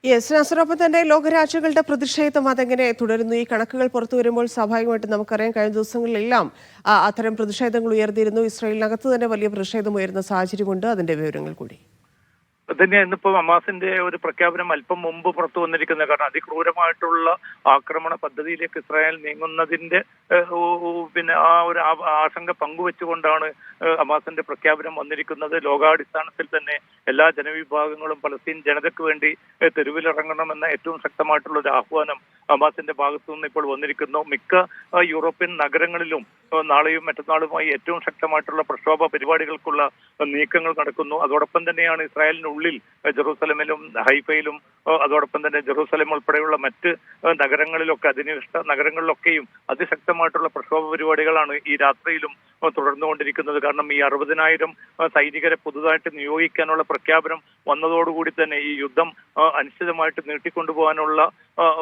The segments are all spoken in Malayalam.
യെസ് നസറൊപ്പം തന്നെ ലോകരാജ്യങ്ങളുടെ പ്രതിഷേധം അതെങ്ങനെ തുടരുന്നു? ഈ കണക്കുകൾ പുറത്തു വരുമ്പോൾ സ്വാഭാവികമായിട്ടും നമുക്കറിയാം കഴിഞ്ഞ ദിവസങ്ങളിലെല്ലാം അത്തരം പ്രതിഷേധങ്ങൾ ഉയർന്നിരുന്നു. ഇസ്രായേലിനകത്ത് തന്നെ വലിയ പ്രതിഷേധം ഉയരുന്ന സാഹചര്യമുണ്ട്. അതിന്റെ വിവരങ്ങൾ കൂടി. തന്നെ ഇന്നിപ്പോ ഹമാസിന്റെ ഒരു പ്രഖ്യാപനം അല്പം മുമ്പ് പുറത്തു വന്നിരിക്കുന്നത്. കാരണം അതിക്രൂരമായിട്ടുള്ള ആക്രമണ പദ്ധതിയിലേക്ക് ഇസ്രായേൽ നീങ്ങുന്നതിന്റെ പിന്നെ ആ ഒരു ആശങ്ക പങ്കുവെച്ചുകൊണ്ടാണ് ഹമാസിന്റെ പ്രഖ്യാപനം വന്നിരിക്കുന്നത്. ലോകാടിസ്ഥാനത്തിൽ തന്നെ എല്ലാ ജനവിഭാഗങ്ങളും പലസ്തീൻ ജനതയ്ക്ക് വേണ്ടി തെരുവിലിറങ്ങണമെന്ന ഏറ്റവും ശക്തമായിട്ടുള്ള ഒരു ആഹ്വാനം ഹമാസിന്റെ ഭാഗത്തു നിന്ന് ഇപ്പോൾ വന്നിരിക്കുന്നു. മിക്ക യൂറോപ്യൻ നഗരങ്ങളിലും നാളെയും മറ്റന്നാളുമായി ഏറ്റവും ശക്തമായിട്ടുള്ള പ്രക്ഷോഭ പരിപാടികൾക്കുള്ള നീക്കങ്ങൾ നടക്കുന്നു. അതോടൊപ്പം തന്നെയാണ് ഇസ്രായേലിനുള്ളിൽ ജെറൂസലമിലും ഹൈഫയിലും അതോടൊപ്പം തന്നെ ജെറൂസലം ഉൾപ്പെടെയുള്ള മറ്റ് നഗരങ്ങളിലൊക്കെ അധിനിവേശ നഗരങ്ങളിലൊക്കെയും അതിശക്തമായിട്ടുള്ള പ്രക്ഷോഭ പരിപാടികളാണ് ഈ രാത്രിയിലും തുടർന്നുകൊണ്ടിരിക്കുന്നത്. കാരണം ഈ 60,000 സൈനികരെ പുതുതായിട്ട് നിയോഗിക്കാനുള്ള പ്രഖ്യാപനം വന്നതോടുകൂടി തന്നെ ഈ യുദ്ധം അനിശ്ചിതമായിട്ട് നീട്ടിക്കൊണ്ടുപോകാനുള്ള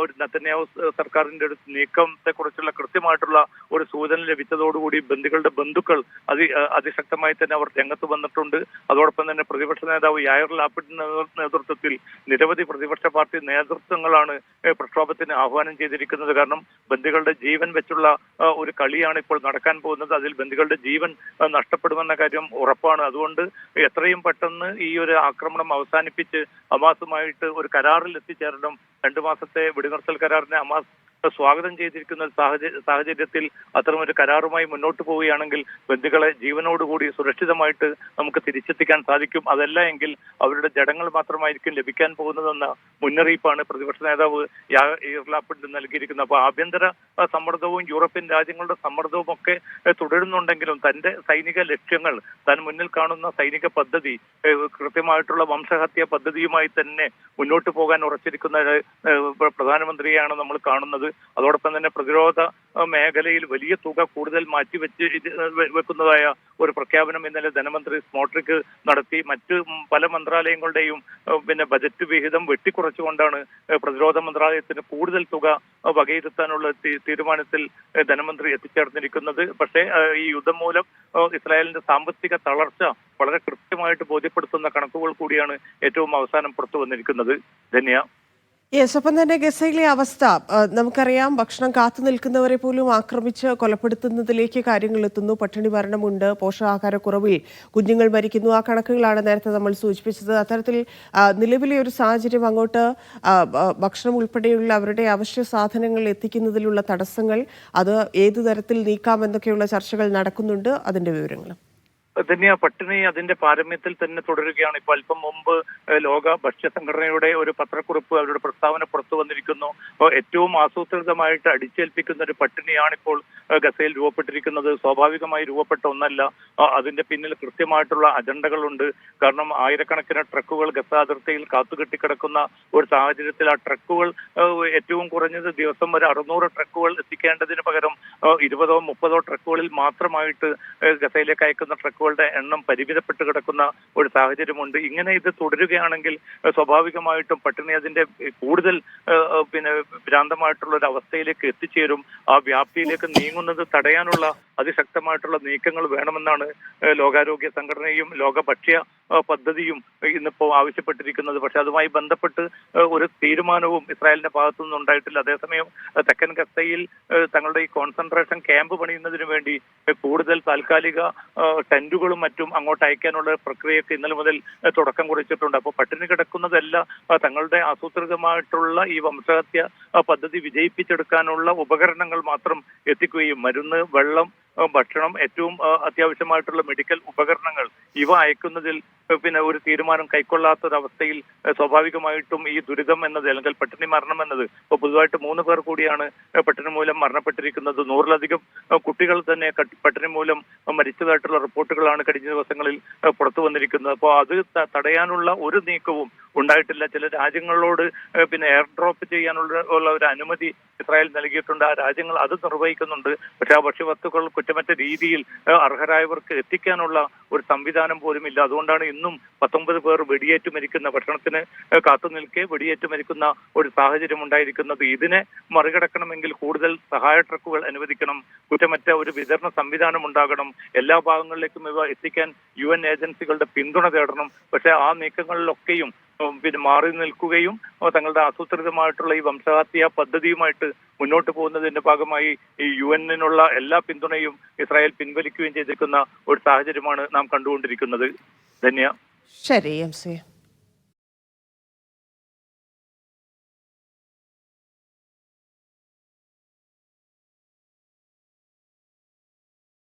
ഒരു നെതന്യാഹു സർക്കാരിന്റെ ഒരു നീക്കത്തെ കുറിച്ചുള്ള കൃത്യമായിട്ടുള്ള ഒരു സൂചന ലഭിച്ചതോടുകൂടി ബന്ദികളുടെ ബന്ധുക്കൾ അതിശക്തമായി തന്നെ അവർ രംഗത്ത് വന്നിട്ടുണ്ട്. അതോടൊപ്പം തന്നെ പ്രതിപക്ഷ നേതാവ് യായർ ലാപ്പിഡിന്റെ നേതൃത്വത്തിൽ നിരവധി പ്രതിപക്ഷ പാർട്ടി നേതൃത്വങ്ങളാണ് പ്രക്ഷോഭത്തിന് ആഹ്വാനം ചെയ്തിരിക്കുന്നത്. കാരണം ബന്ദികളുടെ ജീവൻ വെച്ചുള്ള ഒരു കളിയാണ് ഇപ്പോൾ നടക്കാൻ പോകുന്നത്. അതിൽ ബന്ദികളുടെ ജീവൻ നഷ്ടപ്പെടുമെന്ന കാര്യം ഉറപ്പാണ്. അതുകൊണ്ട് എത്രയും പെട്ടെന്ന് ഈ ഒരു ആക്രമണം അവസാനിപ്പിച്ച് ഹമാസുമായിട്ട് ഒരു കരാറിൽ എത്തിച്ചേരണം. 2 മാസത്തെ വെടിനിർത്തൽ കരാറിനെ ഹമാസ് സ്വാഗതം ചെയ്തിരിക്കുന്ന സാഹചര്യത്തിൽ അത്തരമൊരു കരാറുമായി മുന്നോട്ട് പോവുകയാണെങ്കിൽ ബന്ദികളെ ജീവനോടുകൂടി സുരക്ഷിതമായിട്ട് നമുക്ക് തിരിച്ചെത്തിക്കാൻ സാധിക്കും. അതല്ല എങ്കിൽ അവരുടെ ജഡങ്ങൾ മാത്രമായിരിക്കും ലഭിക്കാൻ പോകുന്നതെന്ന മുന്നറിയിപ്പാണ് പ്രതിപക്ഷ നേതാവ് യായർ ലാപ്പിഡ് നൽകിയിരിക്കുന്നത്. അപ്പോൾ ആഭ്യന്തര സമ്മർദ്ദവും യൂറോപ്യൻ രാജ്യങ്ങളുടെ സമ്മർദ്ദവും ഒക്കെ തുടരുന്നുണ്ടെങ്കിലും തന്റെ സൈനിക ലക്ഷ്യങ്ങൾ, താൻ മുന്നിൽ കാണുന്ന സൈനിക പദ്ധതി കൃത്യമായിട്ടുള്ള വംശഹത്യ പദ്ധതിയുമായി തന്നെ മുന്നോട്ട് പോകാൻ ഉറച്ചിരിക്കുന്ന പ്രധാനമന്ത്രിയാണ് നമ്മൾ കാണുന്നത്. അതോടൊപ്പം തന്നെ പ്രതിരോധ മേഖലയിൽ വലിയ തുക കൂടുതൽ വെക്കുന്നതായ ഒരു പ്രഖ്യാപനം ഇന്നലെ ധനമന്ത്രി സ്മോട്രിക് നടത്തി. മറ്റ് പല മന്ത്രാലയങ്ങളുടെയും പിന്നെ ബജറ്റ് വിഹിതം വെട്ടിക്കുറച്ചുകൊണ്ടാണ് പ്രതിരോധ മന്ത്രാലയത്തിന് കൂടുതൽ തുക വകയിരുത്താനുള്ള തീരുമാനത്തിൽ ധനമന്ത്രി എത്തിച്ചേർന്നിരിക്കുന്നത്. പക്ഷേ ഈ യുദ്ധം മൂലം ഇസ്രായേലിന്റെ സാമ്പത്തിക തളർച്ച വളരെ കൃത്യമായിട്ട് ബോധ്യപ്പെടുത്തുന്ന കണക്കുകൾ കൂടിയാണ് ഏറ്റവും അവസാനം പുറത്തു വന്നിരിക്കുന്നത്. ധന്യ. യെസ് ഒപ്പം തന്നെ ഗസയിലെ അവസ്ഥ നമുക്കറിയാം. ഭക്ഷണം കാത്തു നിൽക്കുന്നവരെ പോലും ആക്രമിച്ച് കൊലപ്പെടുത്തുന്നതിലേക്ക് കാര്യങ്ങൾ എത്തുന്നു. പട്ടിണി മരണമുണ്ട്, പോഷകാഹാരക്കുറവിൽ കുഞ്ഞുങ്ങൾ മരിക്കുന്നു. ആ കണക്കുകളാണ് നേരത്തെ നമ്മൾ സൂചിപ്പിച്ചത്. അത്തരത്തിൽ നിലവിലെ ഒരു സാഹചര്യം അങ്ങോട്ട് ഭക്ഷണം ഉൾപ്പെടെയുള്ള അവരുടെ അവശ്യ സാധനങ്ങൾ എത്തിക്കുന്നതിലുള്ള തടസ്സങ്ങൾ അത് ഏതു തരത്തിൽ നീക്കാമെന്നൊക്കെയുള്ള ചർച്ചകൾ നടക്കുന്നുണ്ട്. അതിന്റെ വിവരങ്ങളും തന്നെ പട്ടിണി അതിന്റെ പാരമ്യത്തിൽ തന്നെ തുടരുകയാണ്. ഇപ്പൊ അല്പം മുമ്പ് ലോക ഭക്ഷ്യ സംഘടനയുടെ ഒരു പത്രക്കുറിപ്പ്, അവരുടെ പ്രസ്താവന പുറത്തു വന്നിരിക്കുന്നു. ഏറ്റവും ആസൂത്രിതമായിട്ട് അടിച്ചേൽപ്പിക്കുന്ന ഒരു പട്ടിണിയാണിപ്പോൾ ഗസയിൽ രൂപപ്പെട്ടിരിക്കുന്നത്. സ്വാഭാവികമായി രൂപപ്പെട്ട ഒന്നല്ല. അതിന്റെ പിന്നിൽ കൃത്യമായിട്ടുള്ള അജണ്ടകളുണ്ട്. കാരണം ആയിരക്കണക്കിന് ട്രക്കുകൾ ഗസ അതിർത്തിയിൽ കാത്തുകെട്ടിക്കിടക്കുന്ന ഒരു സാഹചര്യത്തിൽ ആ ട്രക്കുകൾ ഏറ്റവും കുറഞ്ഞത് ദിവസം ഒരു 600 ട്രക്കുകൾ എത്തിക്കേണ്ടതിന് പകരം 20ഓ 30ഓ ട്രക്കുകളിൽ മാത്രമായിട്ട് ഗസയിലേക്ക് അയക്കുന്ന ട്രക്കുകൾ എണ്ണം പരിമിതപ്പെട്ട് കിടക്കുന്ന ഒരു സാഹചര്യമുണ്ട്. ഇങ്ങനെ ഇത് തുടരുകയാണെങ്കിൽ സ്വാഭാവികമായിട്ടും പട്ടിണി അതിന്റെ കൂടുതൽ പിന്നെ ഭ്രാന്തമായിട്ടുള്ള ഒരു അവസ്ഥയിലേക്ക് എത്തിച്ചേരും. ആ വ്യാപ്തിയിലേക്ക് നീങ്ങുന്നത് തടയാനുള്ള അതിശക്തമായിട്ടുള്ള നീക്കങ്ങൾ വേണമെന്നാണ് ലോകാരോഗ്യ സംഘടനയും ലോക ഭക്ഷ്യ പദ്ധതിയും ഇന്നിപ്പോ ആവശ്യപ്പെട്ടിരിക്കുന്നത്. പക്ഷെ അതുമായി ബന്ധപ്പെട്ട് ഒരു തീരുമാനവും ഇസ്രായേലിന്റെ ഭാഗത്തു നിന്നും ഉണ്ടായിട്ടില്ല. അതേസമയം തെക്കൻ ഗസയിൽ തങ്ങളുടെ ഈ കോൺസെൻട്രേഷൻ ക്യാമ്പ് പണിയുന്നതിന് വേണ്ടി കൂടുതൽ താൽക്കാലിക ടെന്റുകളും മറ്റും അങ്ങോട്ട് അയക്കാനുള്ള പ്രക്രിയക്ക് ഇന്നലെ മുതൽ തുടക്കം കുറിച്ചിട്ടുണ്ട്. അപ്പോൾ പട്ടിണി കിടക്കുന്നതല്ല, തങ്ങളുടെ ആസൂത്രിതമായിട്ടുള്ള ഈ വംശഹത്യ പദ്ധതി വിജയിപ്പിച്ചെടുക്കാനുള്ള ഉപകരണങ്ങൾ മാത്രം എത്തിക്കുകയും മരുന്ന്, വെള്ളം, ഭക്ഷണം, ഏറ്റവും അത്യാവശ്യമായിട്ടുള്ള മെഡിക്കൽ ഉപകരണങ്ങൾ ഇവ അയക്കുന്നതിൽ പിന്നെ ഒരു തീരുമാനം കൈക്കൊള്ളാത്തൊരവസ്ഥയിൽ സ്വാഭാവികമായിട്ടും ഈ ദുരിതം എന്നത് അല്ലെങ്കിൽ പട്ടിണി മരണം എന്നത് ഇപ്പോൾ പൊതുവായിട്ട് 3 പേർ കൂടിയാണ് പട്ടിണി മൂലം മരണപ്പെട്ടിരിക്കുന്നത്. 100-ലധികം കുട്ടികൾ തന്നെ പട്ടിണി മൂലം മരിച്ചതായിട്ടുള്ള റിപ്പോർട്ടുകളാണ് കഴിഞ്ഞ ദിവസങ്ങളിൽ പുറത്തു വന്നിരിക്കുന്നത്. അപ്പോൾ അത് തടയാനുള്ള ഒരു നീക്കവും ഉണ്ടായിട്ടില്ല. ചില രാജ്യങ്ങളോട് പിന്നെ എയർ ഡ്രോപ്പ് ചെയ്യാനുള്ള ഒരു അനുമതി ഇസ്രായേൽ നൽകിയിട്ടുണ്ട്. ആ രാജ്യങ്ങൾ അത് നിർവഹിക്കുന്നുണ്ട്. പക്ഷെ ആ ഭക്ഷ്യവസ്തുക്കൾ കുറ്റമറ്റ രീതിയിൽ അർഹരായവർക്ക് എത്തിക്കാനുള്ള ഒരു സംവിധാനം പോലും ഇല്ല. അതുകൊണ്ടാണ് ഇന്നും 19 പേർ വെടിയേറ്റ് മരിക്കുന്ന, ഭക്ഷണത്തിന് കാത്തു നിൽക്കെ വെടിയേറ്റ് മരിക്കുന്ന ഒരു സാഹചര്യം ഉണ്ടായിരിക്കുന്നത്. ഇതിനെ മറികടക്കണമെങ്കിൽ കൂടുതൽ സഹായ ട്രക്കുകൾ അനുവദിക്കണം, കുറ്റമറ്റ ഒരു വിതരണ സംവിധാനം ഉണ്ടാകണം, എല്ലാ ഭാഗങ്ങളിലേക്കും ഇവ എത്തിക്കാൻ UN ഏജൻസികളുടെ പിന്തുണ തേടണം. പക്ഷെ ആ നീക്കങ്ങളിലൊക്കെയും പിന്നെ മാറി നിൽക്കുകയും തങ്ങളുടെ ആസൂത്രിതമായിട്ടുള്ള ഈ വംശഹത്യ പദ്ധതിയുമായിട്ട് മുന്നോട്ട് പോകുന്നതിന്റെ ഭാഗമായി ഈ UN-നുള്ള എല്ലാ പിന്തുണയും ഇസ്രായേൽ പിൻവലിക്കുകയും ചെയ്തിരിക്കുന്ന ഒരു സാഹചര്യമാണ് നാം കണ്ടുകൊണ്ടിരിക്കുന്നത്. ധന്യ. ശരി MC.